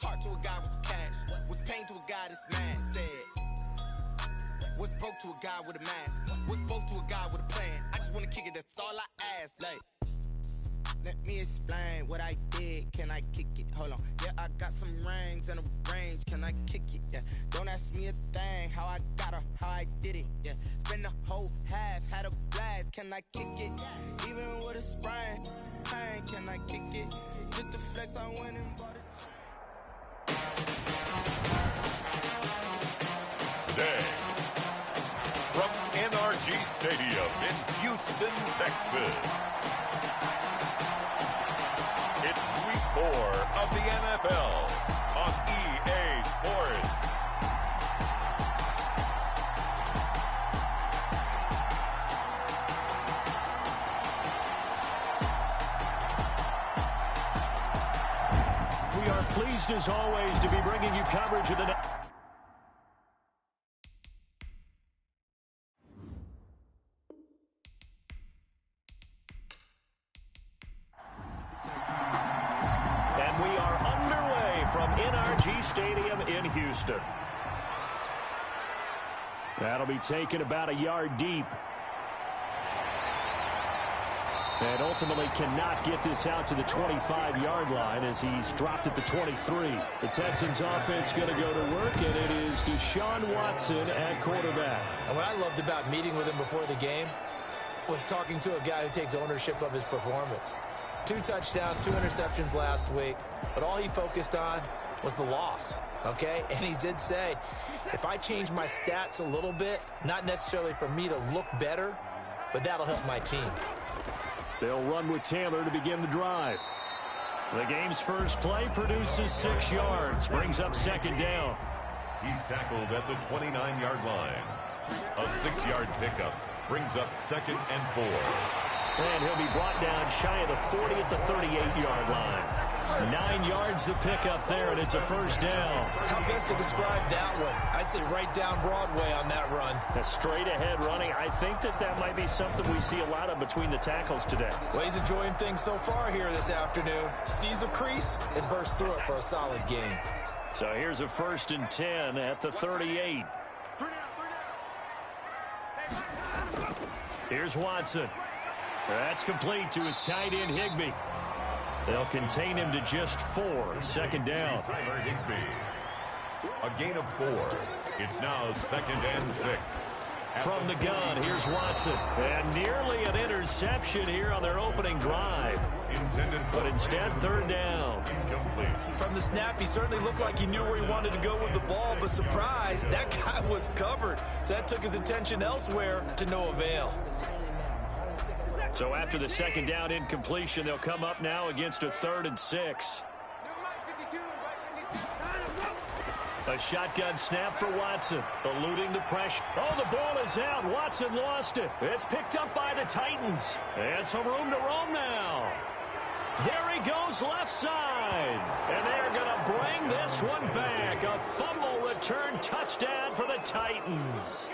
Talk to a guy with some cash. Was pain to a guy that's mad. Said, was broke to a guy with a mask. Was both to a guy with a plan. I just wanna kick it, that's all I ask. Like, let me explain what I did. Can I kick it? Hold on. Yeah, I got some rings and a range. Can I kick it? Yeah. Don't ask me a thing. How I got her, how I did it. Yeah. Spend the whole half, had a blast. Can I kick it? Even with a sprain. Pain, can I kick it? Just to flex, I went and bought it. Today, from NRG Stadium in Houston, Texas, it's Week 4 of the NFL on EA Sports. We are pleased as always to be bringing you coverage of the Stadium in Houston. That'll be taken about a yard deep. And ultimately cannot get this out to the 25-yard line as he's dropped at the 23. The Texans offense going to go to work, and it is Deshaun Watson at quarterback. And what I loved about meeting with him before the game was talking to a guy who takes ownership of his performance. 2 touchdowns, 2 interceptions last week, but all he focused on was the loss, okay? And he did say, if I change my stats a little bit, not necessarily for me to look better, but that'll help my team. They'll run with Taylor to begin the drive. The game's first play produces 6 yards, brings up second down. He's tackled at the 29-yard line. A 6-yard pickup brings up second and 4. And he'll be brought down shy of the 40 at the 38-yard line. 9 yards to pick up there, and it's a first down. How best to describe that one? I'd say right down Broadway on that run. A straight-ahead running. I think that might be something we see a lot of between the tackles today. Well, he's enjoying things so far here this afternoon. Sees a crease and bursts through it for a solid gain. So here's a 1st and 10 at the 38. Here's Watson. That's complete to his tight end, Higbee. They'll contain him to just 4. Second down. Higbee. A gain of 4. It's now 2nd and 6. From the gun, here's Watson. And nearly an interception here on their opening drive. But instead, 3rd down. From the snap, he certainly looked like he knew where he wanted to go with the ball, but surprise, that guy was covered. So that took his attention elsewhere to no avail. So after the second down incompletion, they'll come up now against a 3rd and 6. A shotgun snap for Watson, eluding the pressure. Oh, the ball is out. Watson lost it. It's picked up by the Titans. And some room to roam now. There he goes left side. And they're going to bring this one back. A fumble return touchdown for the Titans.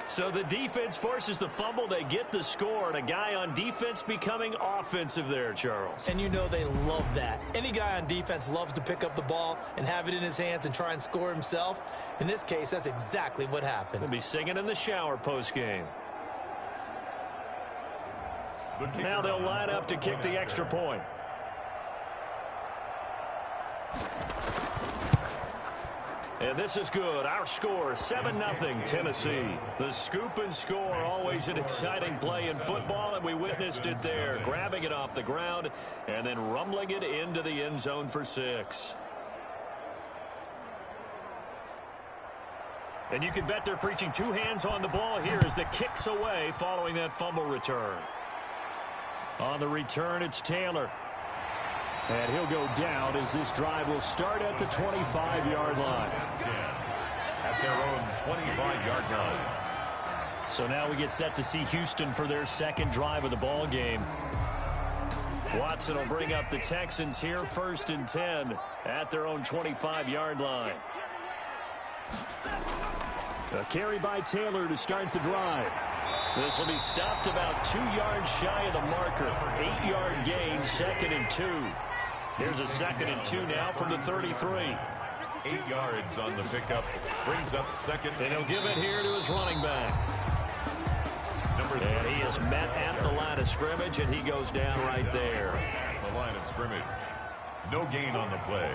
So the defense forces the fumble. They get the score, and a guy on defense becoming offensive there, Charles. And you know they love that. Any guy on defense loves to pick up the ball and have it in his hands and try and score himself. In this case, that's exactly what happened. He'll be singing in the shower post-game. Now they'll line up to kick the extra point. And this is good. Our score, 7-0 Tennessee. The scoop and score, always an exciting play in football, and we witnessed it there. Grabbing it off the ground and then rumbling it into the end zone for 6. And you can bet they're preaching 2 hands on the ball here as the kick's away following that fumble return. On the return, it's Taylor. And he'll go down as this drive will start at the 25-yard line. At their own 25-yard line. So now we get set to see Houston for their second drive of the ball game. Watson will bring up the Texans here, 1st and 10 at their own 25-yard line. A carry by Taylor to start the drive. This will be stopped about 2 yards shy of the marker. 8-yard gain, 2nd and 2. Here's a 2nd and 2 now from the 33. 8 yards on the pickup. Brings up 2nd. And he'll give it here to his running back. And he is met at the line of scrimmage, and he goes down right there. At the line of scrimmage. No gain on the play.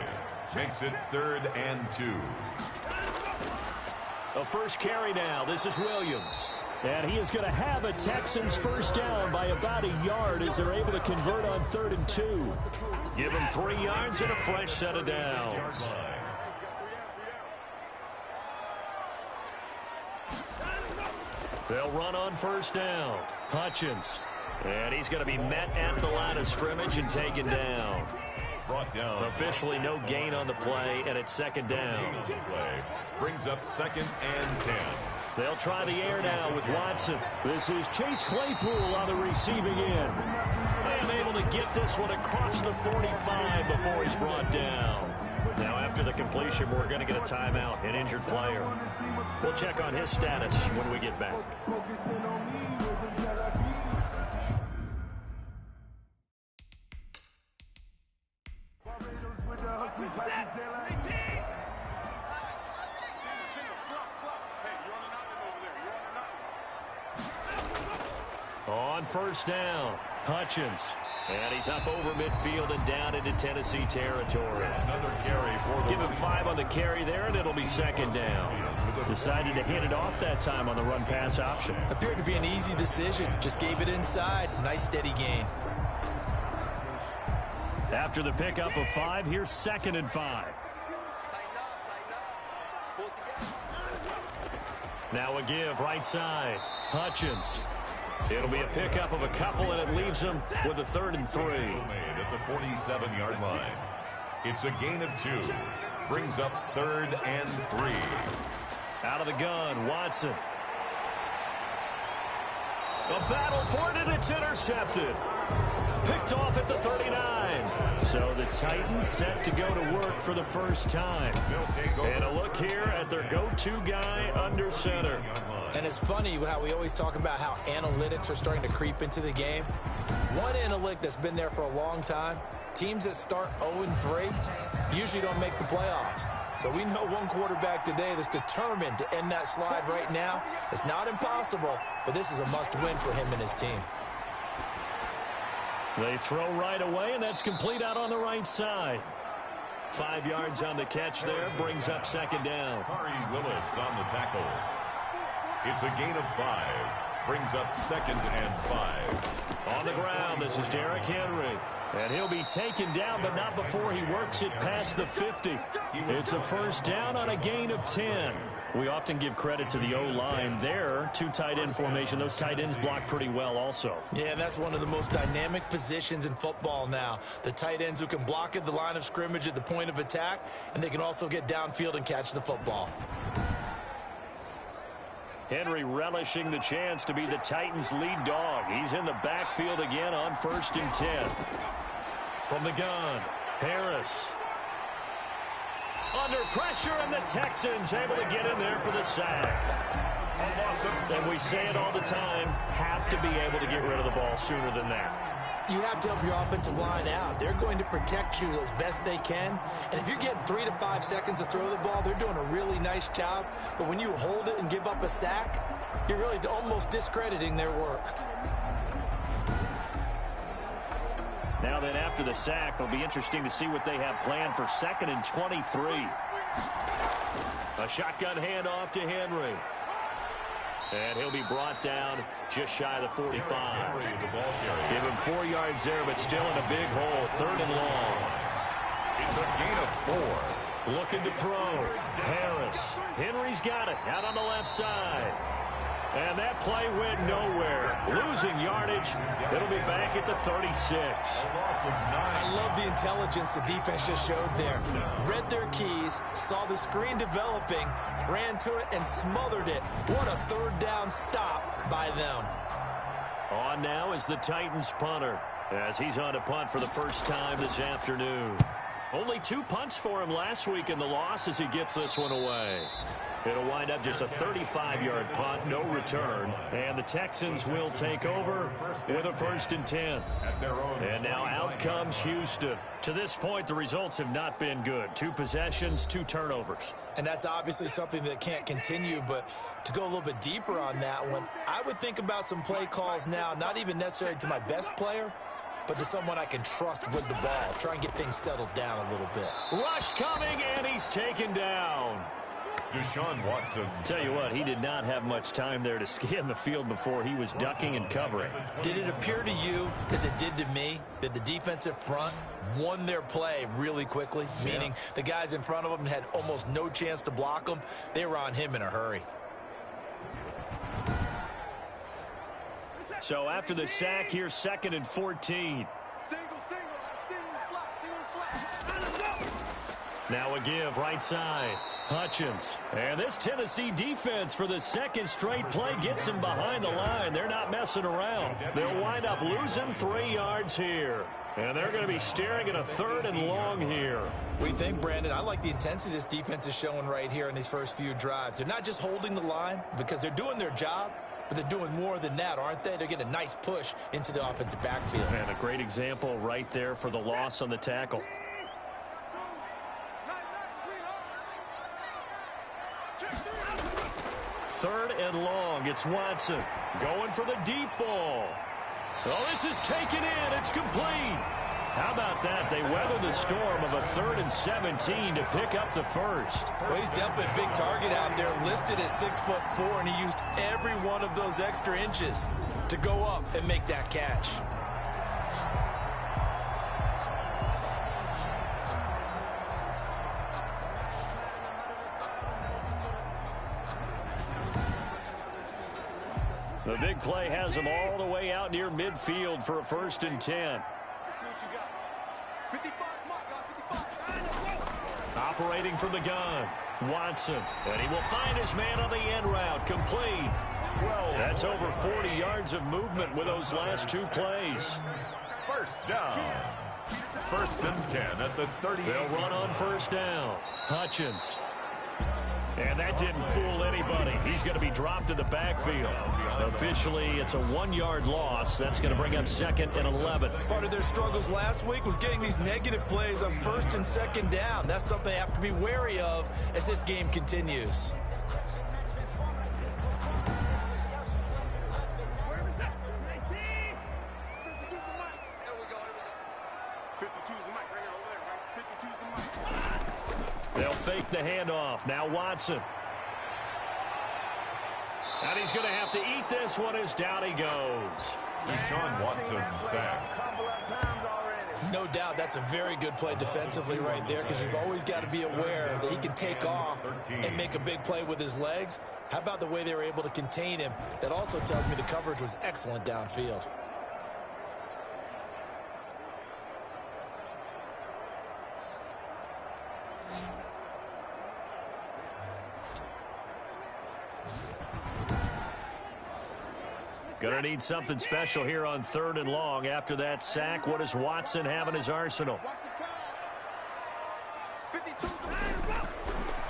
Makes it 3rd and 2. A first carry now. This is Williams. And he is going to have a Texans first down by about a yard as they're able to convert on 3rd and 2. Give him 3 yards and a fresh set of downs. They'll run on first down. Hutchins. And he's going to be met at the line of scrimmage and taken down. Brought down. Officially no gain on the play, and it's 2nd down. Brings up 2nd and 10. They'll try the air now with Watson. This is Chase Claypool on the receiving end. And able to get this one across the 45 before he's brought down. Now after the completion, we're going to get a timeout, an injured player. We'll check on his status when we get back. On first down, Hutchins. And he's up over midfield and down into Tennessee territory. Another carry for the Give him 5 on the carry there, and it'll be 2nd down. Decided to hand it off that time on the run-pass option. Appeared to be an easy decision. Just gave it inside. Nice steady gain. After the pickup of 5, here's 2nd and 5. Now a give right side. Hutchins. It'll be a pickup of a couple, and it leaves him with a 3rd and 3. Made at the 47-yard line. It's a gain of 2. Brings up 3rd and 3. Out of the gun, Watson. A battle for it, and it's intercepted. Picked off at the 39. So the Titans set to go to work for the first time. And a look here at their go-to guy under center. And it's funny how we always talk about how analytics are starting to creep into the game. One analytic that's been there for a long time, teams that start 0-3 usually don't make the playoffs. So we know one quarterback today that's determined to end that slide right now. It's not impossible, but this is a must-win for him and his team. They throw right away, and that's complete out on the right side. 5 yards on the catch there, brings up 2nd down. Khari Willis on the tackle. It's a gain of 5. Brings up 2nd and 5. On the ground, this is Derrick Henry. And he'll be taken down, but not before he works it past the 50. It's a first down on a gain of 10. We often give credit to the O-line there. 2 tight end formation. Those tight ends block pretty well also. Yeah, and that's one of the most dynamic positions in football now. The tight ends who can block at the line of scrimmage at the point of attack, and they can also get downfield and catch the football. Henry relishing the chance to be the Titans' lead dog. He's in the backfield again on 1st and 10. From the gun, Harris. Under pressure, and the Texans able to get in there for the sack. And we say it all the time, have to be able to get rid of the ball sooner than that. You have to help your offensive line out. They're going to protect you as best they can. And if you're getting 3 to 5 seconds to throw the ball, they're doing a really nice job. But when you hold it and give up a sack, you're really almost discrediting their work. Now then, after the sack, it'll be interesting to see what they have planned for 2nd and 23. A shotgun handoff to Henry. And he'll be brought down just shy of the 45. Give him 4 yards there, but still in a big hole. 3rd and long. It's a gain of 4. Looking to throw. Harris. Henry's got it. Out on the left side. And that play went nowhere. Losing yardage. It'll be back at the 36. I love the intelligence the defense just showed there. Read their keys, saw the screen developing, ran to it, and smothered it. What a 3rd down stop by them. On now is the Titans punter, as he's on to punt for the first time this afternoon. Only 2 punts for him last week in the loss as he gets this one away. It'll wind up just a 35-yard punt, no return. And the Texans will take over with a 1st and 10. And now out comes Houston. To this point, the results have not been good. 2 possessions, 2 turnovers. And that's obviously something that can't continue, but to go a little bit deeper on that one, I would think about some play calls now, not even necessarily to my best player, but to someone I can trust with the ball. Try and get things settled down a little bit. Rush coming, and he's taken down. Deshaun Watson. Tell you what, he did not have much time there to scan the field before he was ducking and covering. Did it appear to you, as it did to me, that the defensive front won their play really quickly? Meaning the guys in front of them had almost no chance to block him. They were on him in a hurry. So after the sack, here's 2nd and 14. Now a give, right side. Hutchins. And this Tennessee defense for the 2nd straight play gets him behind the line. They're not messing around. They'll wind up losing 3 yards here. And they're going to be staring at a 3rd and long here. What do you think, Brandon? I like the intensity this defense is showing right here in these first few drives. They're not just holding the line because they're doing their job, but they're doing more than that, aren't they? They're getting a nice push into the offensive backfield. And a great example right there for the loss on the tackle. 3rd and long. It's Watson going for the deep ball. Oh, this is taken in. It's complete. How about that? They weather the storm of a 3rd and 17 to pick up the 1st. Well, he's definitely a big target out there, listed at 6'4", and he used every one of those extra inches to go up and make that catch. The big play has him all the way out near midfield for a 1st and 10. Operating from the gun, Watson. And he will find his man on the end route, complete. That's over 40 yards of movement with those last 2 plays. 1st down. 1st and 10 at the 38. They'll run on 1st down. Hutchins. And that didn't fool anybody. He's going to be dropped in the backfield. Officially, it's a 1-yard loss. That's going to bring up 2nd and 11. Part of their struggles last week was getting these negative plays on 1st and 2nd down. That's something they have to be wary of as this game continues. They'll fake the handoff. Now Watson. And he's going to have to eat this one as down he goes. Deshaun Watson sacked. No doubt that's a very good play defensively right there, because you've always got to be aware that he can take off and make a big play with his legs. How about the way they were able to contain him? That also tells me the coverage was excellent downfield. Going to need something special here on 3rd and long. After that sack, what does Watson have in his arsenal?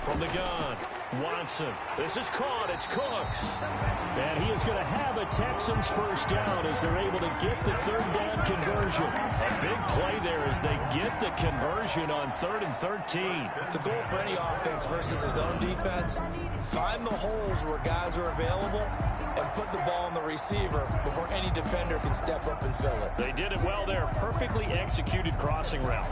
From the gun, Watson. This is caught. It's Cooks. And he is going to have a Texans 1st down as they're able to get the 3rd down conversion. A big play there as they get the conversion on 3rd and 13. The goal for any offense versus his own defense, find the holes where guys are available and put the ball on the receiver before any defender can step up and fill it. They did it well there. Perfectly executed crossing route.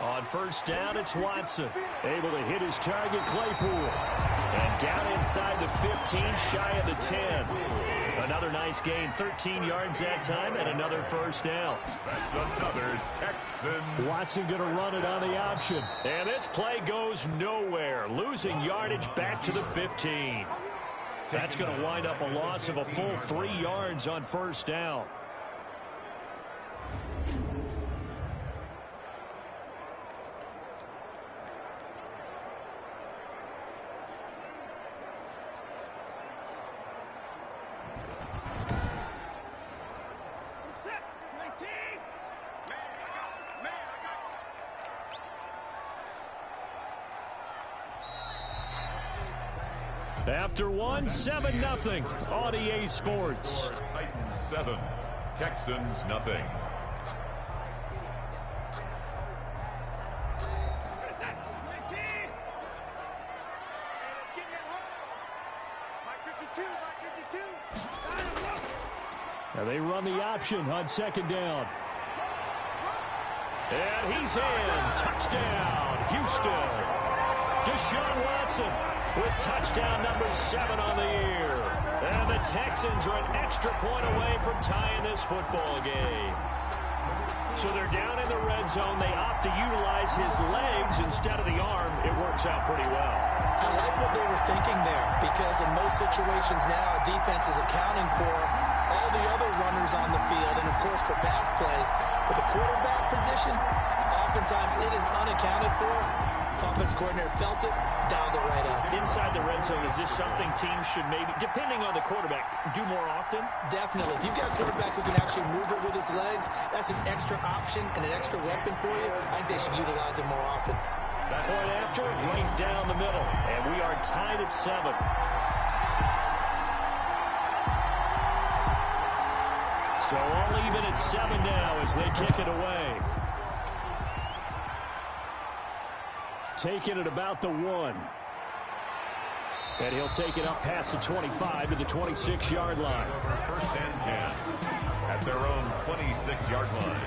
On 1st down, it's Watson. Able to hit his target, Claypool. And down inside the 15, shy of the 10. Another nice gain, 13 yards that time, and another 1st down. That's another Texan. Watson going to run it on the option. And this play goes nowhere. Losing yardage back to the 15. That's going to wind up a loss of a full 3 yards on 1st down. After one, 7-0 on EA Sports. Titans 7, Texans nothing. And they run the option on second down. And he's in. Touchdown, Houston. Deshaun Watson with touchdown number 7 on the year. And the Texans are an extra point away from tying this football game. So they're down in the red zone. They opt to utilize his legs instead of the arm. It works out pretty well. I like what they were thinking there, because in most situations now, a defense is accounting for all the other runners on the field, and of course for pass plays. But the quarterback position, oftentimes it is unaccounted for. Offense coordinator felt it, dialed it right up. Inside the red zone, is this something teams should maybe, depending on the quarterback, do more often? Definitely. If you've got a quarterback who can actually move it with his legs, that's an extra option and an extra weapon for you. I think they should utilize it more often. Point after, right down the middle. And we are tied at 7. So all even at 7 now as they kick it away. Taking it about the 1. And he'll take it up past the 25 to the 26-yard line. First and 10 at their own 26-yard line.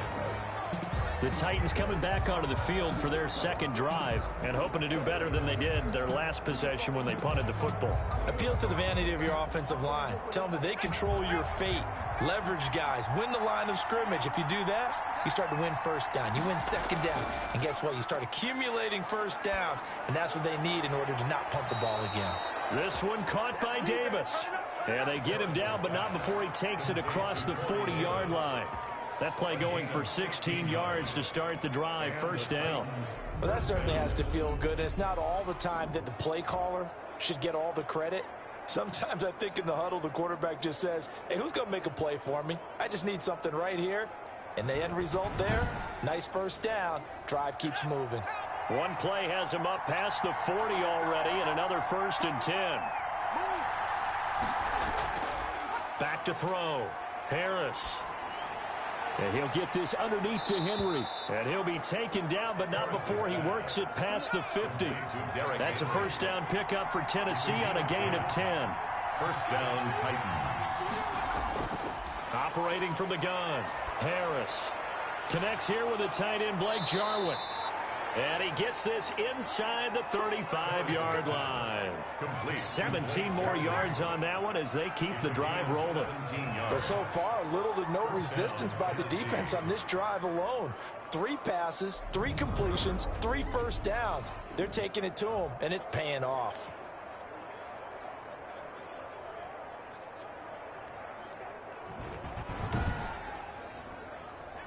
The Titans coming back onto the field for their second drive and hoping to do better than they did their last possession when they punted the football. Appeal to the vanity of your offensive line. Tell them that they control your fate. Leverage guys. Win the line of scrimmage. If you do that, you start to win first down. You win second down. And guess what? You start accumulating first downs. And that's what they need in order to not punt the ball again. This one caught by Davis. And they get him down, but not before he takes it across the 40-yard line. That play going for 16 yards to start the drive, first down. Well, that certainly has to feel good. And it's not all the time that the play caller should get all the credit. Sometimes I think in the huddle, the quarterback just says, hey, who's going to make a play for me? I just need something right here. And the end result there, nice first down. Drive keeps moving. One play has him up past the 40 already, and another first and 10. Back to throw. Harris. And he'll get this underneath to Henry. And he'll be taken down, but not before he works it past the 50. That's a first down pickup for Tennessee on a gain of 10. First down, Titans. Operating from the gun. Harris connects here with the tight end, Blake Jarwin. And he gets this inside the 35-yard line. 17 more yards on that one as they keep the drive rolling. But so far, little to no resistance by the defense on this drive alone. 3 passes, 3 completions, 3 first downs. They're taking it to them, and it's paying off.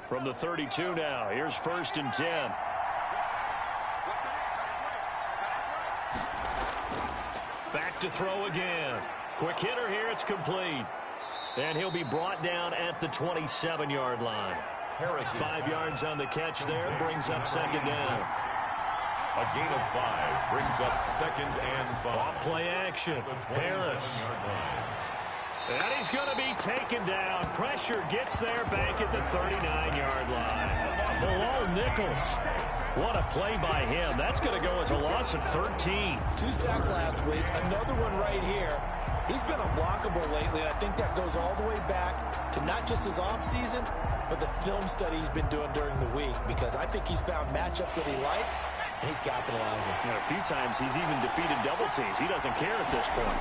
From the 32 now, here's first and 10. Back to throw again. Quick hitter here, it's complete. And he'll be brought down at the 27-yard line. 5 yards on the catch there, brings up second down. A gain of 5 brings up second and 5. Off play action. Harris. And he's going to be taken down. Pressure gets there back at the 39-yard line. Below Nichols. What a play by him. That's going to go as a loss of 13. 2 sacks last week. Another one right here. He's been unblockable lately, and I think that goes all the way back to not just his offseason, but the film study he's been doing during the week, because I think he's found matchups that he likes, and he's capitalizing. And a few times he's even defeated double teams. He doesn't care at this point.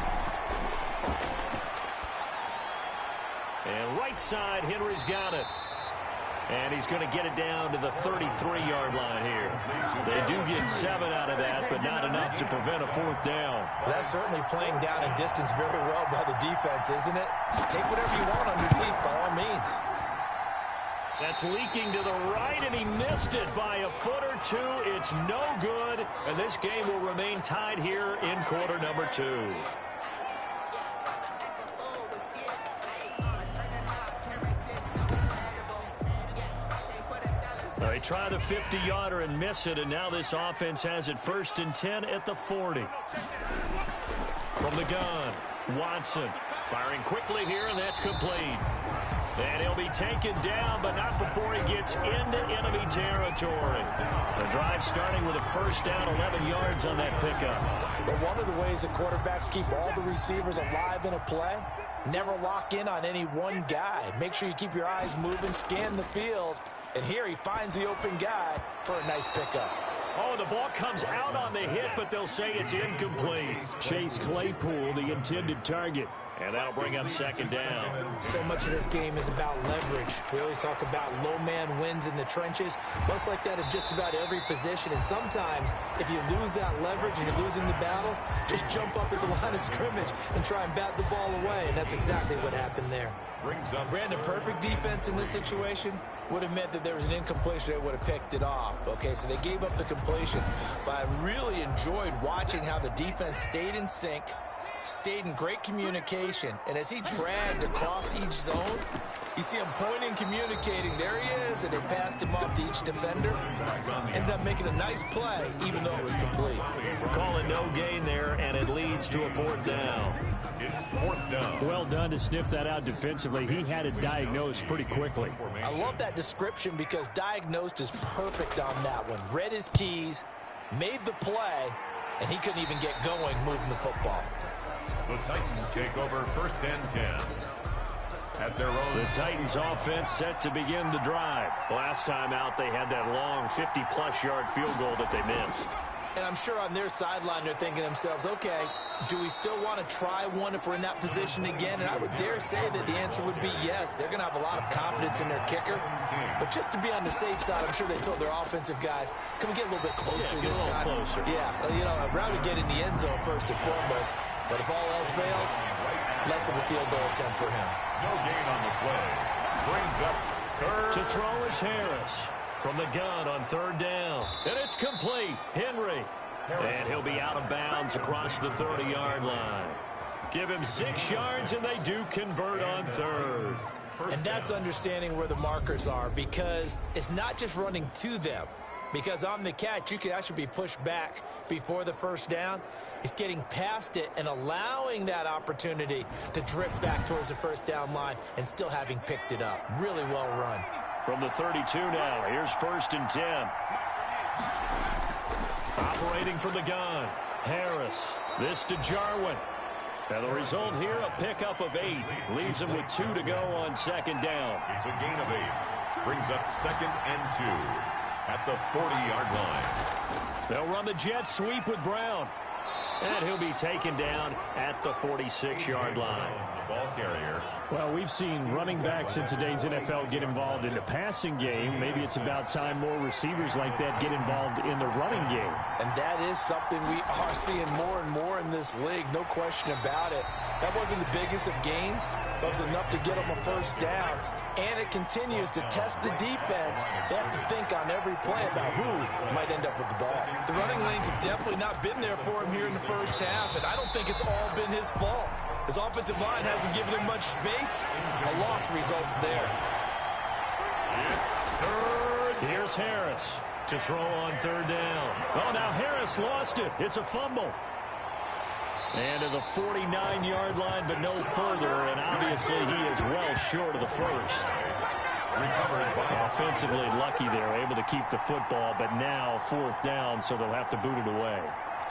And right side, Henry's got it. And he's going to get it down to the 33-yard line here. They do get 7 out of that, but not enough to prevent a fourth down. Well, that's certainly playing down in distance very well by the defense, isn't it? Take whatever you want underneath, by all means. That's leaking to the right, and he missed it by a foot or 2. It's no good, and this game will remain tied here in quarter number 2. They try the 50-yarder and miss it, and now this offense has it first and 10 at the 40. From the gun, Watson firing quickly here, and that's complete. And he'll be taken down, but not before he gets into enemy territory. The drive starting with a first down, 11 yards on that pickup. But one of the ways that quarterbacks keep all the receivers alive in a play, never lock in on any one guy. Make sure you keep your eyes moving, scan the field, and here he finds the open guy for a nice pickup. Oh, the ball comes out on the hit, but they'll say it's incomplete. Chase Claypool, the intended target. And that'll bring up second down. So much of this game is about leverage. We always talk about low man wins in the trenches. Well, it's like that at just about every position. And sometimes, if you lose that leverage and you're losing the battle, just jump up at the line of scrimmage and try and bat the ball away. And that's exactly what happened there. Brandon, perfect defense in this situation would have meant that there was an incompletion. They would have picked it off. Okay, so they gave up the completion. But I really enjoyed watching how the defense stayed in sync, stayed in great communication, and as he dragged across each zone, you see him pointing, communicating. There he is, and they passed him off to each defender. Ended up making a nice play, even though it was complete. Calling no gain there, and it leads to a fourth down. It's fourth down. Well done to sniff that out defensively. He had it diagnosed pretty quickly. I love that description because diagnosed is perfect on that one. Read his keys, made the play, and he couldn't even get going moving the football. The Titans take over first and 10. At their own. The Titans offense set to begin the drive. Last time out, they had that long 50-plus yard field goal that they missed. And I'm sure on their sideline they're thinking to themselves, okay, do we still want to try one if we're in that position again? And I would dare say that the answer would be yes. They're going to have a lot of confidence in their kicker. But just to be on the safe side, I'm sure they told their offensive guys, can we get a little bit closer this time? Closer. Yeah, you know, I'd rather get in the end zone first and foremost. But if all else fails, less of a field goal attempt for him. No gain on the play. Brings up third. To throw is Harris. From the gun on third down. And it's complete. Henry. And he'll be out of bounds across the 30-yard line. Give him 6 yards, and they do convert on third. And that's understanding where the markers are, because it's not just running to them. Because on the catch, you could actually be pushed back before the first down. It's getting past it and allowing that opportunity to drip back towards the first down line and still having picked it up. Really well run. From the 32 now, here's first and 10. Operating from the gun, Harris. This to Jarwin. And the result here, a pickup of 8. Leaves him with 2 to go on second down. It's a gain of 8. Brings up second and 2 at the 40-yard line. They'll run the jet sweep with Brown. And he'll be taken down at the 46-yard line. The ball carrier. Well, we've seen running backs in today's NFL get involved in the passing game. Maybe it's about time more receivers like that get involved in the running game. And that is something we are seeing more and more in this league, no question about it. That wasn't the biggest of gains, but it was enough to get them a first down. And it continues to test the defense. They have to think on every play about who might end up with the ball. The running lanes have definitely not been there for him here in the first half, and I don't think it's all been his fault. His offensive line hasn't given him much space. A loss results there. Here's Harris to throw on third down. Oh, now Harris lost it. It's a fumble. And to the 49-yard line, but no further, and obviously he is well short of the first. Offensively lucky there, able to keep the football, but now fourth down, so they'll have to boot it away.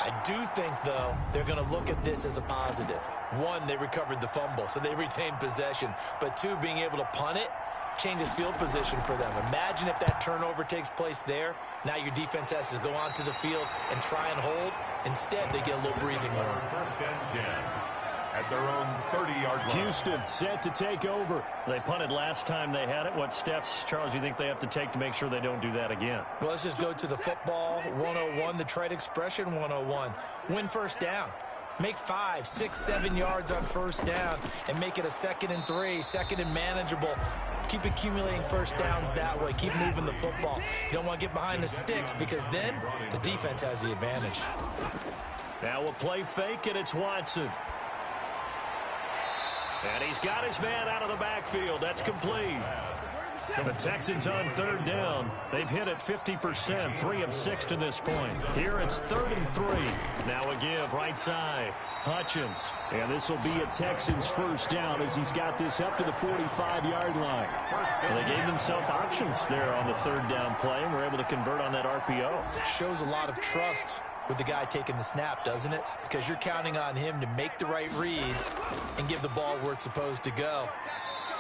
I do think, though, they're going to look at this as a positive. One, they recovered the fumble, so they retained possession. But two, being able to punt it changes field position for them. Imagine if that turnover takes place there. Now your defense has to go onto the field and try and hold. Instead, they get a little breathing room. First and 10 at their own 30-yard line. Houston set to take over. They punted last time they had it. What steps, Charles, you think they have to take to make sure they don't do that again? Well, let's just go to the football 101, the trade expression 101. Win first down. Make 5, 6, 7 yards on first down and make it a 2nd and 3, second and manageable. Keep accumulating first downs that way. Keep moving the football. You don't want to get behind the sticks because then the defense has the advantage. Now we'll play fake, and it's Watson. And he's got his man out of the backfield. That's complete. The Texans on third down. They've hit it 50%, 3 of 6 to this point. Here it's 3rd and 3. Now a give right side. Hutchins. And this will be a Texans first down as he's got this up to the 45-yard line. And they gave themselves options there on the 3rd down play and were able to convert on that RPO. Shows a lot of trust with the guy taking the snap, doesn't it? Because you're counting on him to make the right reads and give the ball where it's supposed to go.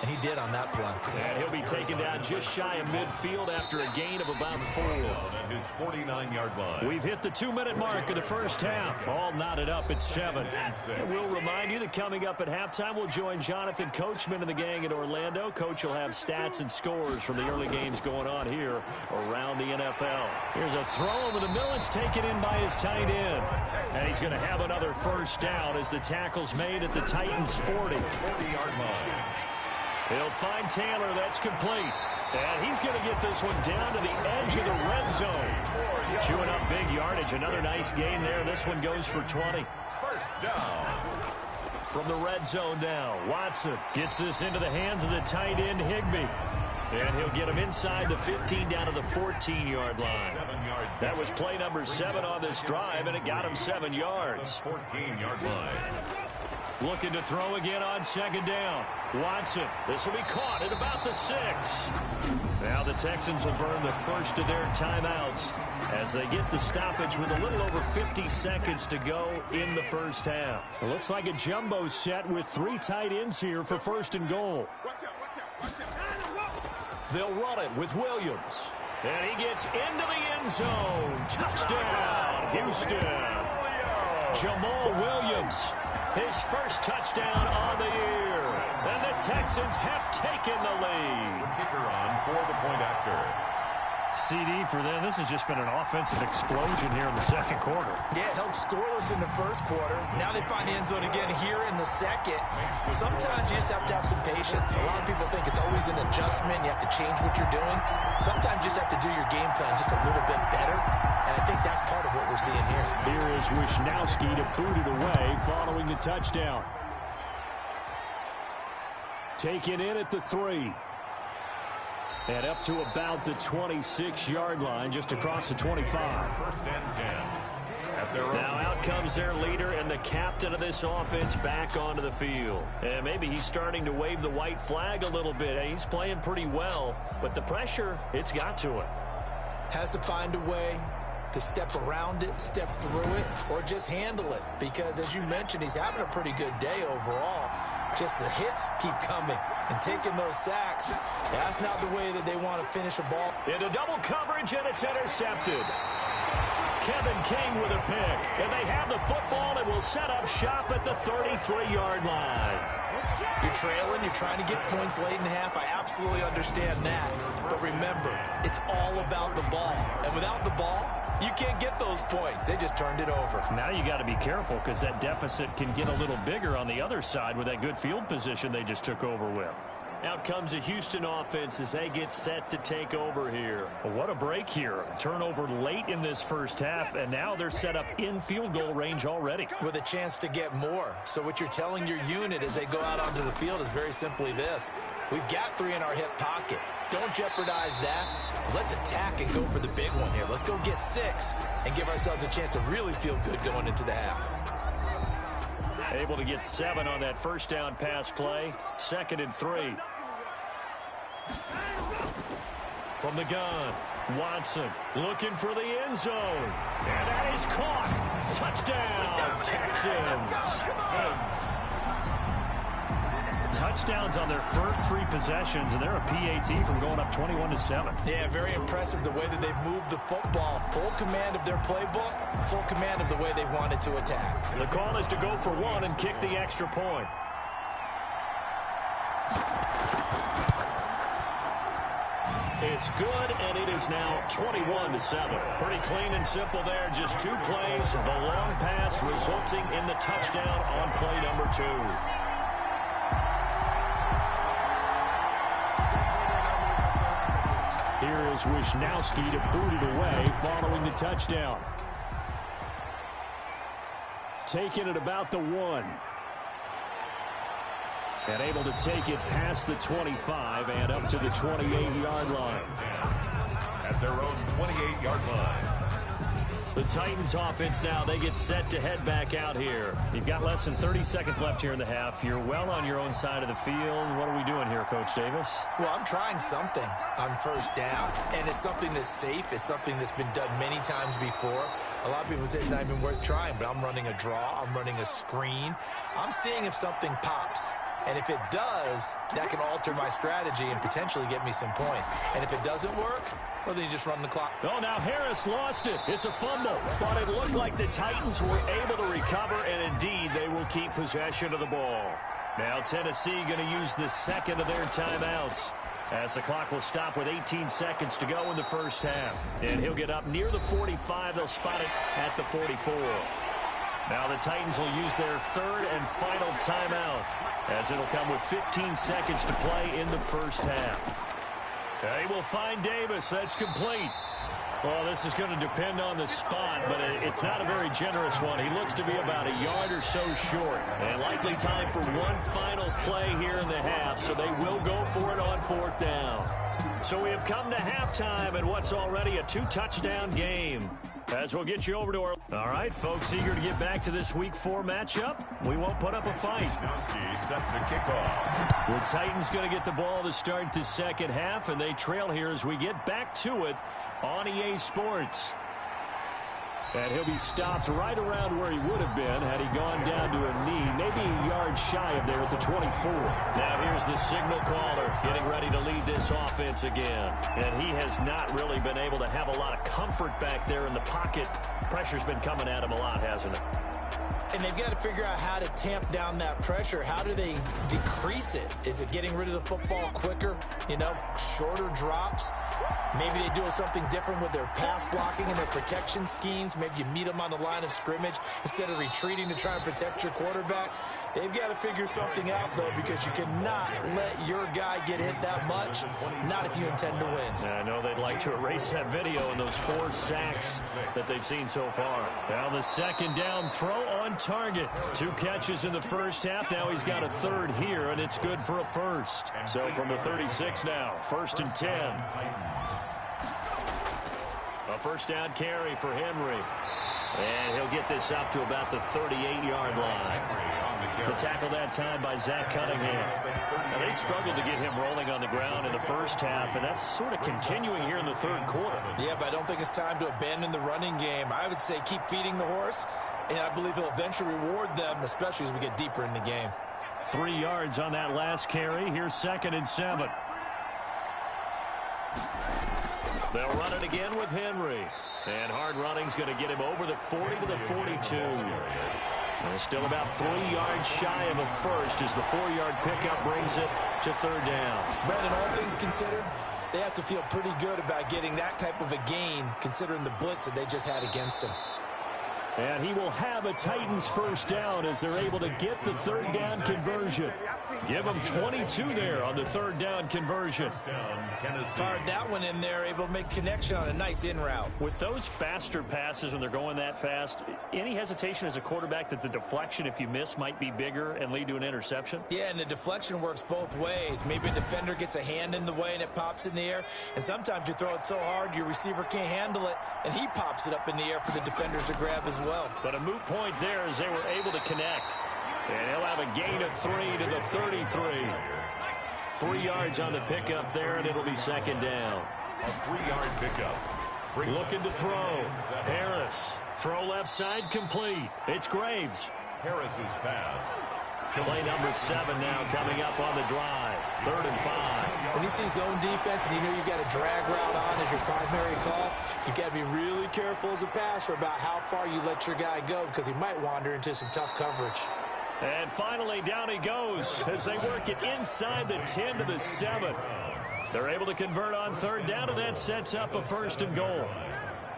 And he did on that play. And he'll be taken down just shy of midfield after a gain of about 4. At his 49-yard line. We've hit the 2-minute mark of the first half. All knotted up at 7. And we'll remind you that coming up at halftime, we'll join Jonathan Coachman and the gang in Orlando. Coach will have stats and scores from the early games going on here around the NFL. Here's a throw over the middle. It's taken in by his tight end. And he's going to have another first down as the tackle's made at the Titans' 40. 40-yard line. He'll find Taylor. That's complete. And he's going to get this one down to the edge of the red zone. Chewing up big yardage. Another nice gain there. This one goes for 20. First down. From the red zone now, Watson gets this into the hands of the tight end, Higbee. And he'll get him inside the 15 down to the 14-yard line. That was play number 7 on this drive, and it got him 7 yards. 14-yard line. Looking to throw again on second down. Watson, this will be caught at about the 6. Now the Texans will burn the first of their timeouts as they get the stoppage with a little over 50 seconds to go in the first half. It looks like a jumbo set with 3 tight ends here for 1st and goal. They'll run it with Williams. And he gets into the end zone. Touchdown, Houston. Jamal Williams. His first touchdown on the year. And the Texans have taken the lead. Kicker on for the point after. CD for them. This has just been an offensive explosion here in the second quarter. Yeah, held scoreless in the first quarter. Now they find the end zone again here in the second. Sometimes you just have to have some patience. A lot of people think it's always an adjustment. You have to change what you're doing. Sometimes you just have to do your game plan just a little bit better. And I think that's part of what we're seeing here. Here is Wishnowski to boot it away following the touchdown. Taken in at the 3. And up to about the 26-yard line, just across the 25. 1st and 10. Now out comes their leader and the captain of this offense back onto the field. And maybe he's starting to wave the white flag a little bit. He's playing pretty well, but the pressure, it's got to him. Has to find a way to step around it, step through it, or just handle it. Because as you mentioned, he's having a pretty good day overall. Just the hits keep coming and taking those sacks. That's not the way that they want to finish a ball. Into double coverage, and it's intercepted. Kevin King with a pick. And they have the football and will set up shop at the 33-yard line. You're trailing, you're trying to get points late in half. I absolutely understand that. But remember, it's all about the ball. And without the ball, you can't get those points. They just turned it over. Now you got to be careful because that deficit can get a little bigger on the other side with that good field position they just took over with. Out comes a Houston offense as they get set to take over here. But what a break here. Turnover late in this first half, and now they're set up in field goal range already. With a chance to get more. So what you're telling your unit as they go out onto the field is very simply this. We've got 3 in our hip pocket. Don't jeopardize that. Let's attack and go for the big one here. Let's go get 6 and give ourselves a chance to really feel good going into the half. Able to get 7 on that first down pass play. 2nd and 3. From the gun, Watson looking for the end zone. And that is caught. Touchdown, Texans. Touchdowns on their first 3 possessions, and they're a PAT from going up 21-7. Yeah, very impressive the way that they've moved the football. Full command of their playbook, full command of the way they wanted to attack. The call is to go for 1 and kick the extra point. It's good, and it is now 21-7. Pretty clean and simple there. Just 2 plays. The long pass resulting in the touchdown on play number 2. Here is Wishnowski to boot it away following the touchdown. Taken at about the 1. And able to take it past the 25 and up to the 28-yard line. At their own 28-yard line. The Titans offense now, they get set to head back out here. You've got less than 30 seconds left here in the half. You're well on your own side of the field. What are we doing here, Coach Davis? Well, I'm trying something on first down, and it's something that's safe. It's something that's been done many times before. A lot of people say it's not even worth trying, but I'm running a draw. I'm running a screen. I'm seeing if something pops. And if it does, that can alter my strategy and potentially get me some points. And if it doesn't work, well, then you just run the clock. Oh, now Harris lost it. It's a fumble. But it looked like the Titans were able to recover, and indeed, they will keep possession of the ball. Now Tennessee going to use the second of their timeouts, as the clock will stop with 18 seconds to go in the first half. And he'll get up near the 45. They'll spot it at the 44. Now the Titans will use their third and final timeout, as it'll come with 15 seconds to play in the first half. They will find Davis. That's complete. Well, this is going to depend on the spot, but it's not a very generous one. He looks to be about a yard or so short. And likely time for one final play here in the half, so they will go for it on fourth down. So we have come to halftime in what's already a 2-touchdown game. As we'll get you over to our... All right, folks, eager to get back to this Week 4 matchup. We won't put up a fight. Set to kick off. The Titans going to get the ball to start the second half, and they trail here as we get back to it on EA Sports. And he'll be stopped right around where he would have been had he gone down to a knee, maybe a yard shy of there at the 24. Now here's the signal caller getting ready to lead this offense again. And he has not really been able to have a lot of comfort back there in the pocket. Pressure's been coming at him a lot, hasn't it? And they've got to figure out how to tamp down that pressure. How do they decrease it? Is it getting rid of the football quicker? You know, shorter drops? Maybe they do something different with their pass blocking and their protection schemes. Maybe you meet them on the line of scrimmage instead of retreating to try and protect your quarterback. They've got to figure something out, though, because you cannot let your guy get hit that much, not if you intend to win. I know they'd like to erase that video and those 4 sacks that they've seen so far. Now the second down throw on target. 2 catches in the first half. Now he's got a third here, and it's good for a first. So from the 36 now, 1st and 10. A first down carry for Henry. And he'll get this up to about the 38-yard line. The tackle that time by Zach Cunningham. Now they struggled to get him rolling on the ground in the first half, and that's sort of continuing here in the third quarter. Yeah, but I don't think it's time to abandon the running game. I would say keep feeding the horse, and I believe he'll eventually reward them, especially as we get deeper in the game. 3 yards on that last carry. Here's 2nd and 7. They'll run it again with Henry. And hard running's going to get him over the 40 to the 42. And still about 3 yards shy of a first as the 4-yard pickup brings it to third down. Brandon, all things considered, they have to feel pretty good about getting that type of a gain, considering the blitz that they just had against him. And he will have a Titans first down as they're able to get the third down conversion. Give them 22 there on the third down conversion. Fired that one in there, able to make connection on a nice in route. With those faster passes when they're going that fast, any hesitation as a quarterback that the deflection, if you miss, might be bigger and lead to an interception? Yeah, and the deflection works both ways. Maybe a defender gets a hand in the way and it pops in the air. And sometimes you throw it so hard your receiver can't handle it, and he pops it up in the air for the defenders to grab as well. But a moot point there as they were able to connect. And he'll have a gain of 3 to the 33. 3 yards on the pickup there, and it'll be second down. A 3-yard pickup. Looking to throw. Harris. Throw left side complete. It's Graves. Harris's pass. Play number 7 now coming up on the drive. 3rd and 5. When you see zone defense and you know you've got a drag route on as your primary call, you've got to be really careful as a passer about how far you let your guy go because he might wander into some tough coverage. And finally, down he goes as they work it inside the 10 to the 7. They're able to convert on third down, and that sets up a 1st and goal.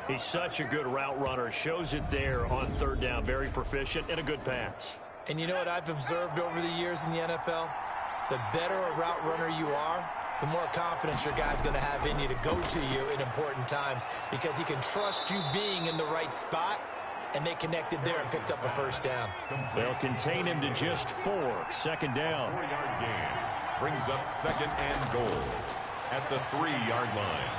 He's such a good route runner. Shows it there on third down. Very proficient and a good pass. And you know what I've observed over the years in the NFL? The better a route runner you are, the more confidence your guy's going to have in you to go to you in important times because he can trust you being in the right spot and they connected there and picked up a first down. They'll contain him to just 4. Second down. 4-yard gain brings up second and goal at the 3-yard line.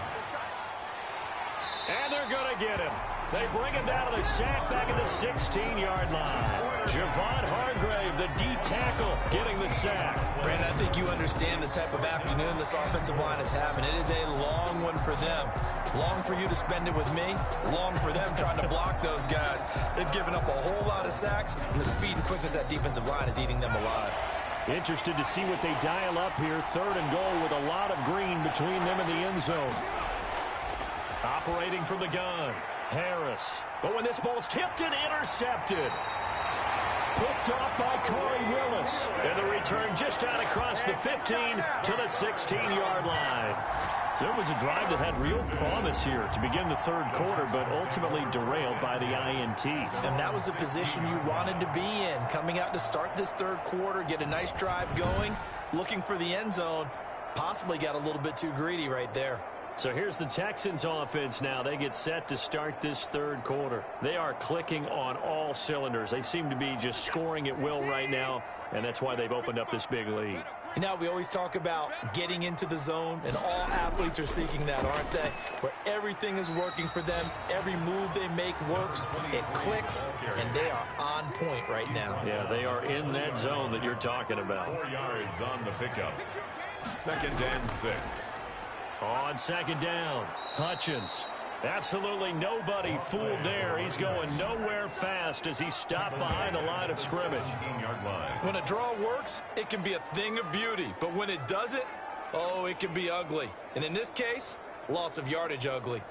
And they're going to get him. They bring him down to the sack back at the 16-yard line. Javon Hargrave, the D tackle, getting the sack. Brandon, I think you understand the type of afternoon this offensive line is having. It is a long one for them. Long for you to spend it with me. Long for them trying to block those guys. They've given up a whole lot of sacks, and the speed and quickness of that defensive line is eating them alive. Interested to see what they dial up here. Third and goal with a lot of green between them and the end zone. Operating from the gun, Harris. But when this ball's tipped and intercepted. Picked off by Corey Willis. And the return just out across the 15 to the 16-yard line. So it was a drive that had real promise here to begin the third quarter, but ultimately derailed by the INT. And that was the position you wanted to be in, coming out to start this third quarter, get a nice drive going, looking for the end zone. Possibly got a little bit too greedy right there. So here's the Texans offense now. They get set to start this third quarter. They are clicking on all cylinders. They seem to be just scoring at will right now, and that's why they've opened up this big lead. You know, we always talk about getting into the zone, and all athletes are seeking that, aren't they? Where everything is working for them, every move they make works, it clicks, and they are on point right now. Yeah, they are in that zone that you're talking about. 4 yards on the pickup. Second and 6. On second down, Hutchins. Absolutely nobody fooled there. He's going nowhere fast as he stopped behind the line of scrimmage. 17-yard line. When a draw works, it can be a thing of beauty. But when it doesn't, oh, it can be ugly. And in this case, loss of yardage ugly.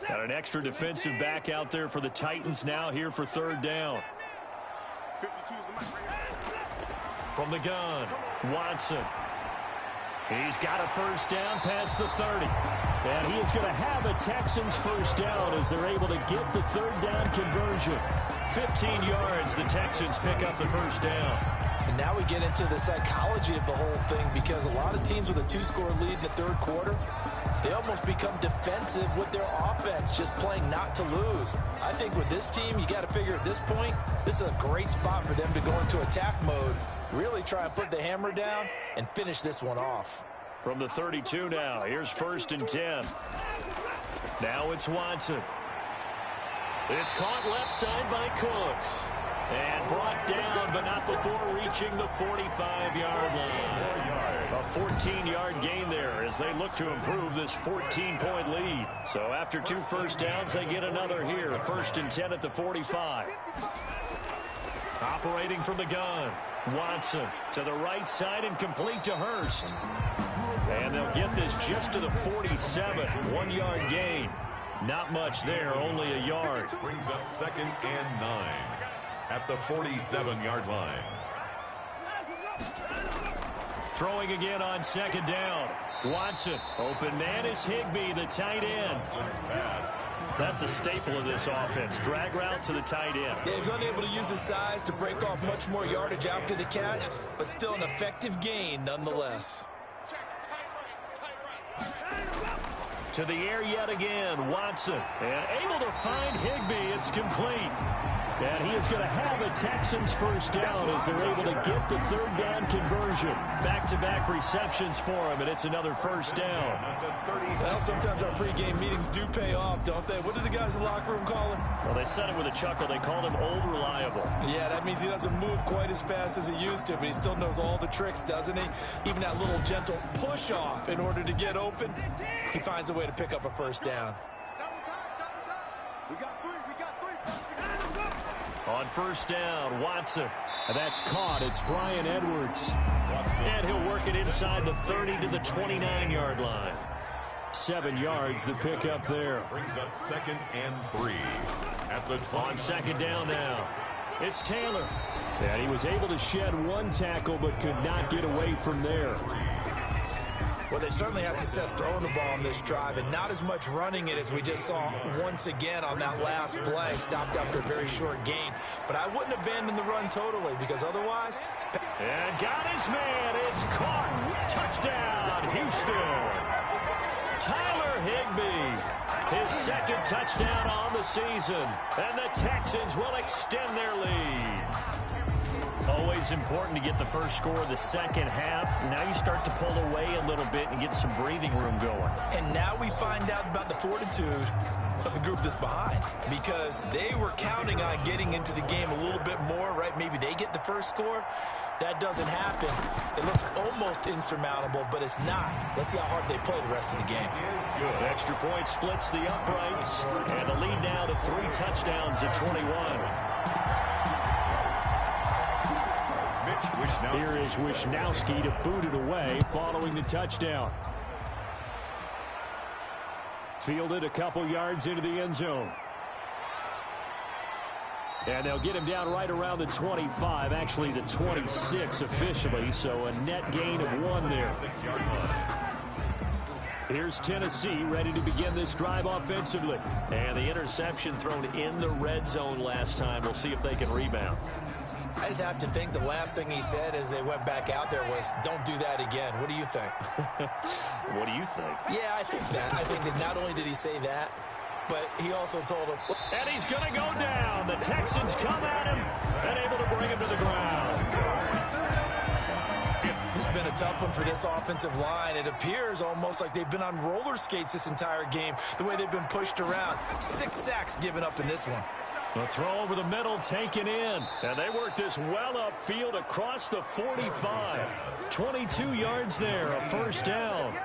Got an extra defensive back out there for the Titans now here for third down. From the gun, Watson. He's got a first down past the 30. And he is going to have a Texans first down as they're able to get the third down conversion. 15 yards, the Texans pick up the first down. And now we get into the psychology of the whole thing, because a lot of teams with a 2-score lead in the third quarter, they almost become defensive with their offense, just playing not to lose. I think with this team, you got to figure at this point, this is a great spot for them to go into attack mode, really try and put the hammer down and finish this one off. From the 32 now, here's first and 10. Now it's Watson. It's caught left side by Cooks. And brought down, but not before reaching the 45-yard line. A 14-yard gain there as they look to improve this 14-point lead. So after 2 first downs, they get another here. First and 10 at the 45. Operating from the gun, Watson to the right side and complete to Hurst. And they'll get this just to the 47. 1-yard gain. Not much there, only a yard. Brings up second and 9 at the 47-yard line. Throwing again on second down. Watson. Open man is Higbee, the tight end. That's a staple of this offense. Drag route to the tight end. Yeah, he was unable to use his size to break off much more yardage after the catch, but still an effective gain nonetheless. To the air yet again, Watson. And able to find Higbee. It's complete. And he is going to have a Texans first down as they're able to get the third down conversion. Back-to-back receptions for him, and it's another first down. Well, sometimes our pregame meetings do pay off, don't they? What did the guys in the locker room call him? Well, they said it with a chuckle. They called him Old Reliable. Yeah, that means he doesn't move quite as fast as he used to, but he still knows all the tricks, doesn't he? Even that little gentle push-off in order to get open, he finds a way to pick up a first down. We got three. On first down, Watson. That's caught. It's Brian Edwards. And he'll work it inside the 30 to the 29-yard line. 7 yards the pick up there. Brings up second and 3 at the 20. On second down now, it's Taylor. And he was able to shed one tackle but could not get away from there. Well, they've certainly had success throwing the ball on this drive, and not as much running it as we just saw once again on that last play. Stopped after a very short gain. But I wouldn't abandon the run totally, because otherwise... And got his man. It's caught. Touchdown, Houston. Tyler Higbee, his second touchdown on the season. And the Texans will extend their lead. Always important to get the first score of the second half. Now you start to pull away a little bit and get some breathing room going. And now we find out about the fortitude of the group that's behind, because they were counting on getting into the game a little bit more, right? Maybe they get the first score. That doesn't happen. It looks almost insurmountable, but it's not. Let's see how hard they play the rest of the game. Good. Extra point splits the uprights, and the lead now to 3 touchdowns at 21. Here is Wishnowski to boot it away following the touchdown. Fielded a couple yards into the end zone. And they'll get him down right around the 25, actually the 26 officially, so a net gain of 1 there. Here's Tennessee ready to begin this drive offensively. And the interception thrown in the red zone last time. We'll see if they can rebound. I just have to think the last thing he said as they went back out there was, don't do that again. What do you think? What do you think? Yeah, I think that. I think that not only did he say that, but he also told him. And he's going to go down. The Texans come at him and able to bring him to the ground. This has been a tough one for this offensive line. It appears almost like they've been on roller skates this entire game, the way they've been pushed around. 6 sacks given up in this one. The throw over the middle taken in. And they work this well upfield across the 45. 22 yards there, a first down.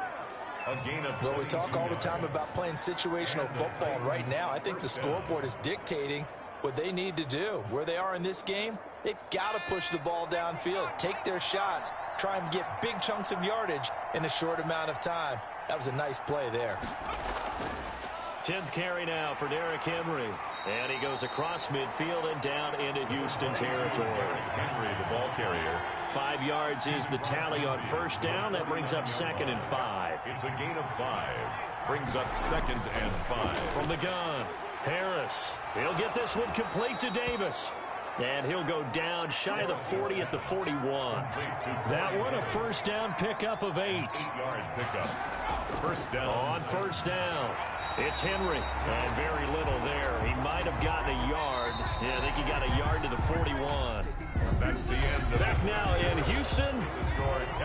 Well, we talk all the time about playing situational football. Right now, I think the scoreboard is dictating what they need to do. Where they are in this game, they've got to push the ball downfield, take their shots, try and get big chunks of yardage in a short amount of time. That was a nice play there. 10th carry now for Derrick Henry. And he goes across midfield and down into Houston territory. Henry, the ball carrier. 5 yards is the tally on first down. That brings up 2nd and 5. It's a gain of 5. Brings up 2nd and 5. From the gun, Harris. He'll get this one complete to Davis. And he'll go down shy of the 40 at the 41. That one a first down pickup of 8. 8-yard pickup. First down. On first down, it's Henry. And very little there. He might have gotten a yard. Yeah, I think he got a yard to the 41. That's the end of Back now in Houston.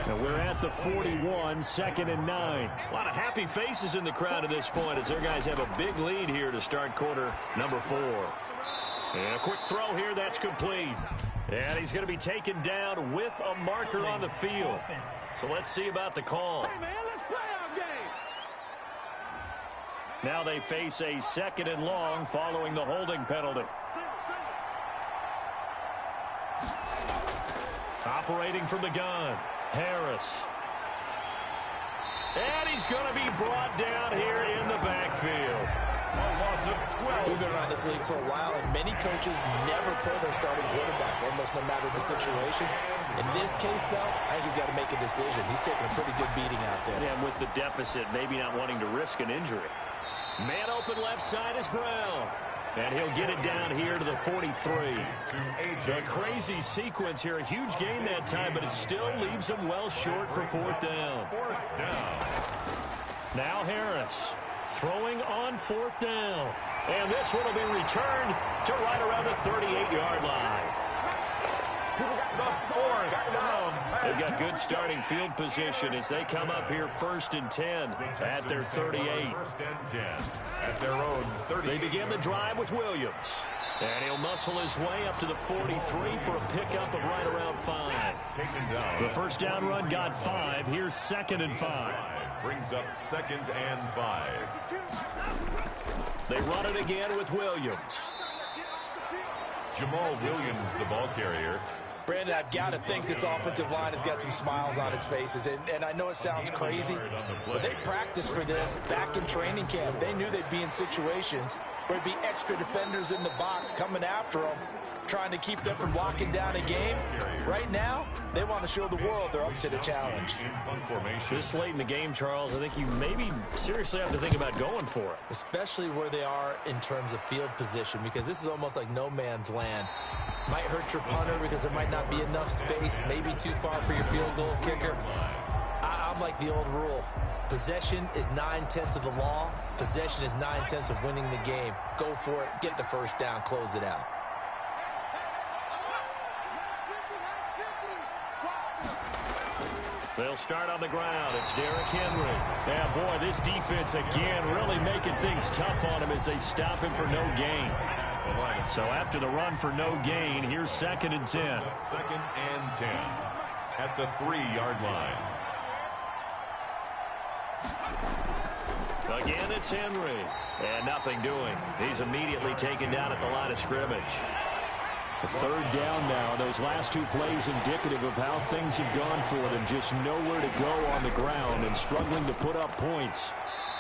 And we're at the 41, 2nd and 9. A lot of happy faces in the crowd at this point as their guys have a big lead here to start quarter number 4. And a quick throw here, that's complete. And he's going to be taken down with a marker on the field. So let's see about the call. Hey, man, let's play our game. Now they face a 2nd and long following the holding penalty. Operating from the gun, Harris. And he's going to be brought down here in the backfield. a loss of 12. We've been around this league for a while, and many coaches never pull their starting quarterback, almost no matter the situation. In this case, though, I think he's got to make a decision. He's taking a pretty good beating out there. Yeah, with the deficit, maybe not wanting to risk an injury. Man open left side is Brown. And he'll get it down here to the 43. A crazy sequence here. A huge gain that time, but it still leaves him well short for fourth down. Now Harris throwing on fourth down. And this one will be returned to right around the 38-yard line. They've got good starting field position as they come up here 1st and 10 at their 38. 1st and 10 at their own 30. They begin the drive with Williams. And he'll muscle his way up to the 43 for a pickup of right around 5. Taken down. The first down run got 5. Here's 2nd and 5. Brings up 2nd and 5. They run it again with Williams. Jamal Williams, the ball carrier. Brandon, I've got to think this offensive line has got some smiles on its faces. And I know it sounds crazy, but they practiced for this back in training camp. They knew they'd be in situations where there'd be extra defenders in the box coming after them. trying to keep them from locking down a game. Right now, they want to show the world they're up to the challenge. This late in the game, Charles, I think you maybe seriously have to think about going for it. Especially where they are in terms of field position, because this is almost like no man's land. Might hurt your punter because there might not be enough space, maybe too far for your field goal kicker. I'm like the old rule. Possession is 9/10 of the law. Possession is 9/10 of winning the game. Go for it, get the first down, close it out. They'll start on the ground. It's Derrick Henry. Yeah, boy, this defense again really making things tough on him as they stop him for no gain. So after the run for no gain, here's 2nd and 10. 2nd and 10 at the 3-yard line. Again, it's Henry. And nothing doing. He's immediately taken down at the line of scrimmage. A 3rd down now. Those last 2 plays indicative of how things have gone for them. Just nowhere to go on the ground and struggling to put up points.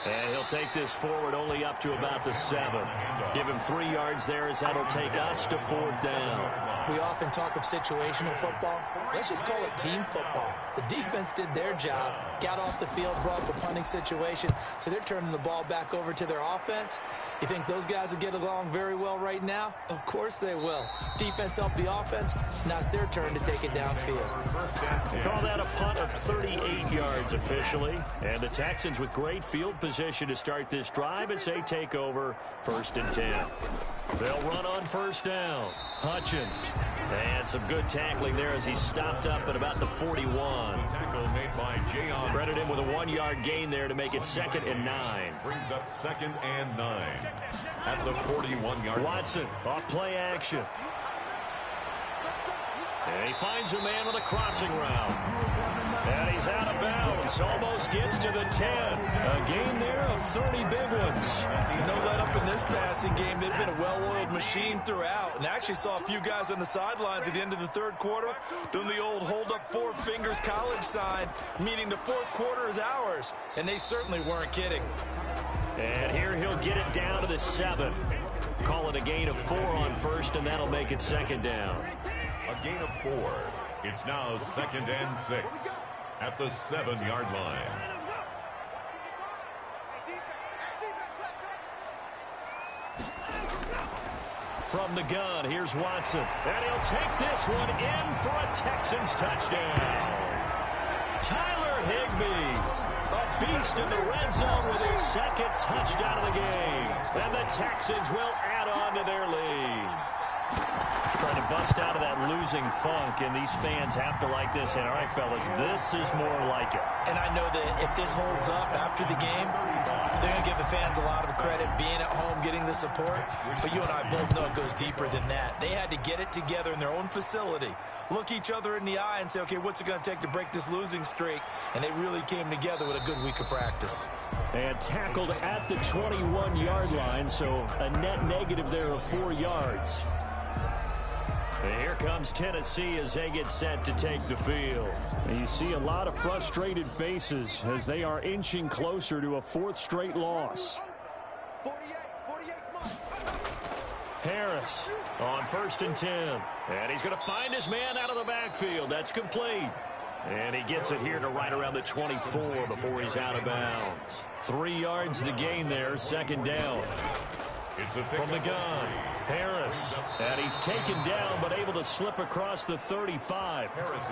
And he'll take this forward only up to about the 7. Give him 3 yards there as that'll take us to 4th down. We often talk of situational football. Let's just call it team football. The defense did their job, got off the field, brought the punting situation, so they're turning the ball back over to their offense. You think those guys will get along very well right now? Of course they will. Defense helped the offense. Now it's their turn to take it downfield. Call that a punt of 38 yards officially. And the Texans with great field position to start this drive as they take over 1st and 10. They'll run on 1st down. Hutchins. And some good tackling there as he stopped up at about the 41. Tackle made by Jayon. Credit him with a 1-yard gain there to make it 2nd and 9. Brings up 2nd and 9 at the 41-yard line. Watson off play action. And he finds a man with a crossing route. And he's out of bounds. Almost gets to the 10. A gain there of 30 big ones. No let up in this passing game. They've been a well-oiled machine throughout. And I actually saw a few guys on the sidelines at the end of the 3rd quarter doing the old hold up 4 fingers college sign, meaning the 4th quarter is ours. And they certainly weren't kidding. And here he'll get it down to the 7. Call it a gain of 4 on 1st, and that'll make it 2nd down. A gain of 4. It's now 2nd and 6 at the 7-yard line. From the gun, here's Watson. And he'll take this one in for a Texans touchdown. Tyler Higbee, a beast in the red zone with his 2nd touchdown of the game. And the Texans will add on to their lead. Trying to bust out of that losing funk, and these fans have to like this. And all right, fellas, this is more like it. And I know that if this holds up after the game, they're going to give the fans a lot of credit being at home, getting the support. But you and I both know it goes deeper than that. They had to get it together in their own facility, look each other in the eye and say, okay, what's it going to take to break this losing streak? And they really came together with a good week of practice. And tackled at the 21-yard line, so a net negative there of 4 yards. And here comes Tennessee as they get set to take the field. And you see a lot of frustrated faces as they are inching closer to a 4th straight loss. Harris on 1st and 10. And he's going to find his man out of the backfield. That's complete. And he gets it here to right around the 24 before he's out of bounds. 3 yards the gain there, 2nd down. From the gun, Harris. And he's taken down but able to slip across the 35.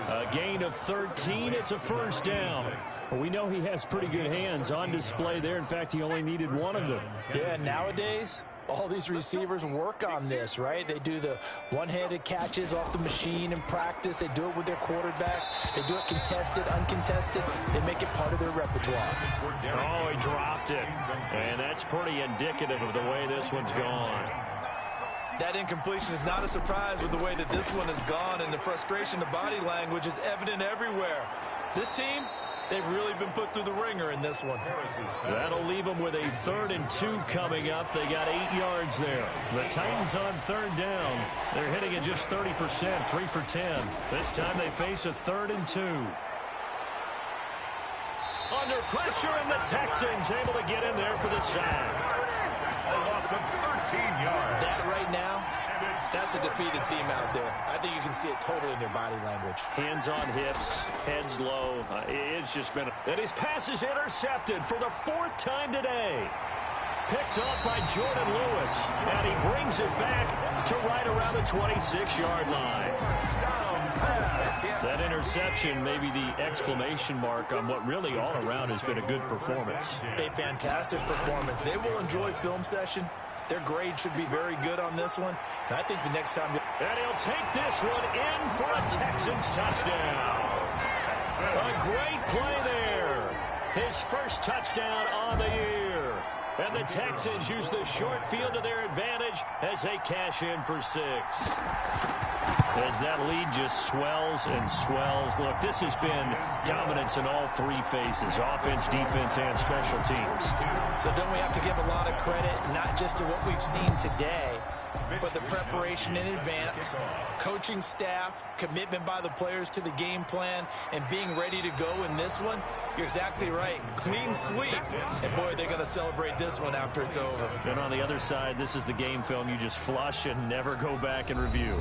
A gain of 13. It's a 1st down. Well, we know he has pretty good hands on display there. In fact, he only needed 1 of them. Yeah, nowadays, all these receivers work on this, right? They do the one-handed catches off the machine in practice. They do it with their quarterbacks. They do it contested, uncontested. They make it part of their repertoire. Oh, he dropped it. And that's pretty indicative of the way this one's gone. That incompletion is not a surprise with the way that this one has gone, and the frustration, the body language is evident everywhere. This team, they've really been put through the ringer in this one. That'll leave them with a 3rd and 2 coming up. They got 8 yards there. The Titans on 3rd down. They're hitting at just 30%, 3 for 10. This time they face a 3rd and 2. Under pressure, and the Texans able to get in there for the sack. A loss of 13 yards. That right now That's a defeated team out there. I think you can see it totally in their body language. Hands on hips, heads low. It's just been... And his pass is intercepted for the 4th time today. Picked off by Jordan Lewis. And he brings it back to right around the 26-yard line. That interception may be the exclamation mark on what really all around has been a good performance. A fantastic performance. They will enjoy film session. Their grade should be very good on this one. And I think the next time... And he'll take this one in for a Texans touchdown. A great play there. His first touchdown on the year. And the Texans use the short field to their advantage as they cash in for 6. As that lead just swells and swells. Look, this has been dominance in all 3 phases, offense, defense, and special teams. So don't we have to give a lot of credit, not just to what we've seen today, but the preparation in advance, coaching staff, commitment by the players to the game plan, and being ready to go in this one? You're exactly right. Clean sweep. And, boy, they're going to celebrate this one after it's over. And on the other side, this is the game film you just flush and never go back and review.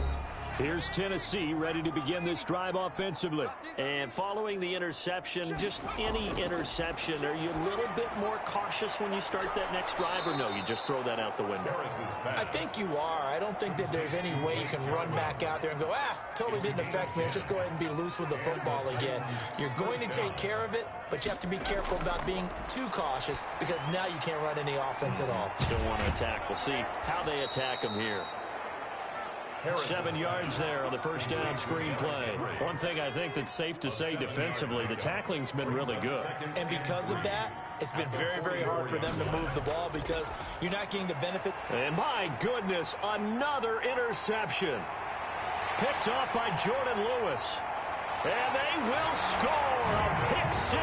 Here's Tennessee ready to begin this drive offensively. And following the interception, just any interception, are you a little bit more cautious when you start that next drive, or no, you just throw that out the window? I think you are. I don't think that there's any way you can run back out there and go, totally didn't affect me. Let's just go ahead and be loose with the football again. You're going to take care of it, but you have to be careful about being too cautious because now you can't run any offense at all. Still want to attack. We'll see how they attack them here. 7 yards there on the first down screen play. One thing I think that's safe to say defensively, the tackling's been really good. And because of that, it's been very, very hard for them to move the ball because you're not getting the benefit. And my goodness, another interception. Picked off by Jordan Lewis. And they will score a pick 6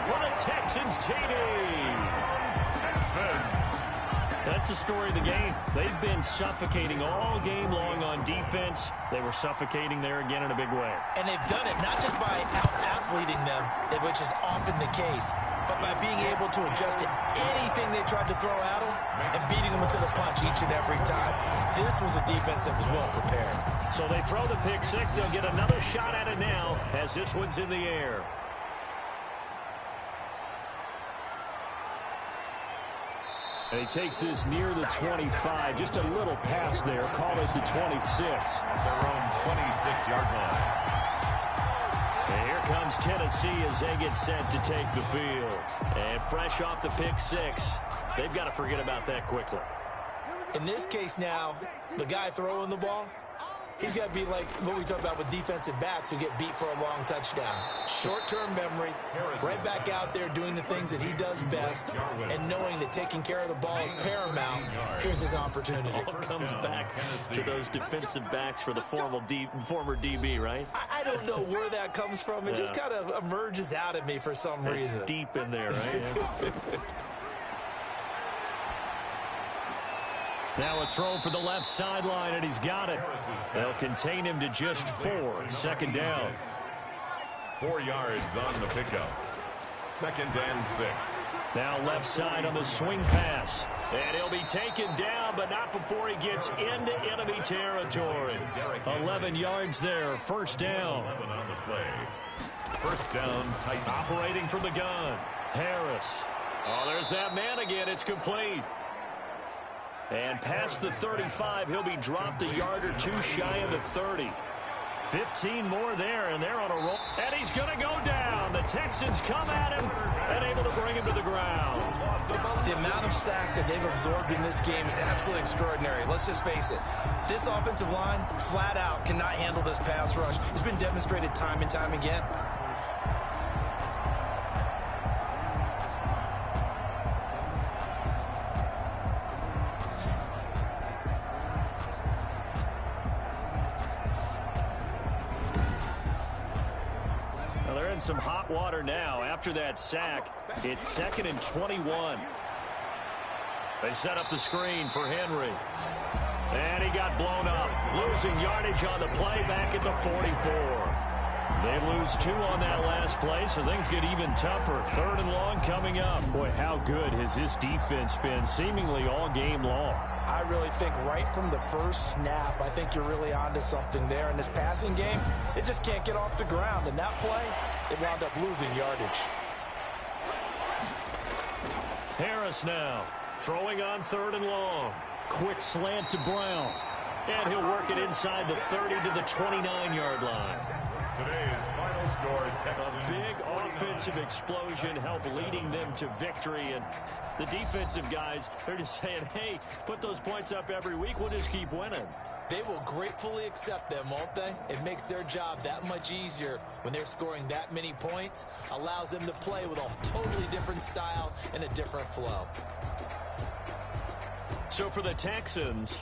for the Texans TD. That's the story of the game. They've been suffocating all game long on defense. They were suffocating there again in a big way. And they've done it not just by out-athleting them, which is often the case, but by being able to adjust to anything they tried to throw at them and beating them into the punch each and every time. This was a defense that was well prepared. So they throw the pick 6. They'll get another shot at it now as this one's in the air. And he takes this near the 25. Just a little pass there. Call it the 26. Their own 26-yard line. And here comes Tennessee as they get set to take the field. And fresh off the pick 6, they've got to forget about that quickly. In this case now, the guy throwing the ball, he's got to be like what we talk about with defensive backs who get beat for a long touchdown. Short-term memory, right back out there doing the things that he does best, and knowing that taking care of the ball is paramount. Here's his opportunity. All comes back to those defensive backs for the former DB, right? I don't know where that comes from. It just kind of emerges out of me for some reason. It's deep in there, right? Yeah. Now a throw for the left sideline, and he's got it. They'll contain him to just 4. Second down. 4 yards on the pickup. 2nd and 6. Now left side on the swing pass. And he'll be taken down, but not before he gets into enemy territory. 11 yards there. First down. 11 on the play. First down, tight. Operating from the gun. Harris. Oh, there's that man again. It's complete. And past the 35, he'll be dropped a yard or 2 shy of the 30. 15 more there, and they're on a roll. And he's going to go down. The Texans come at him and able to bring him to the ground. The amount of sacks that they've absorbed in this game is absolutely extraordinary. Let's just face it. This offensive line, flat out, cannot handle this pass rush. It's been demonstrated time and time again. Some hot water now after that sack. It's 2nd and 21. They set up the screen for Henry. And he got blown up. Losing yardage on the play back at the 44. They lose 2 on that last play, so things get even tougher. 3rd and long coming up. Boy, how good has this defense been seemingly all game long? I really think right from the first snap, I think you're really onto something there. In this passing game, it just can't get off the ground. And that play, it wound up losing yardage. Harris now throwing on 3rd and long. Quick slant to Brown. And he'll work it inside the 30 to the 29-yard line. Today's final score, Texans. A big offensive explosion helped leading them to victory. And the defensive guys, they're just saying, hey, put those points up every week. We'll just keep winning. They will gratefully accept them, won't they? It makes their job that much easier when they're scoring that many points. Allows them to play with a totally different style and a different flow. So for the Texans,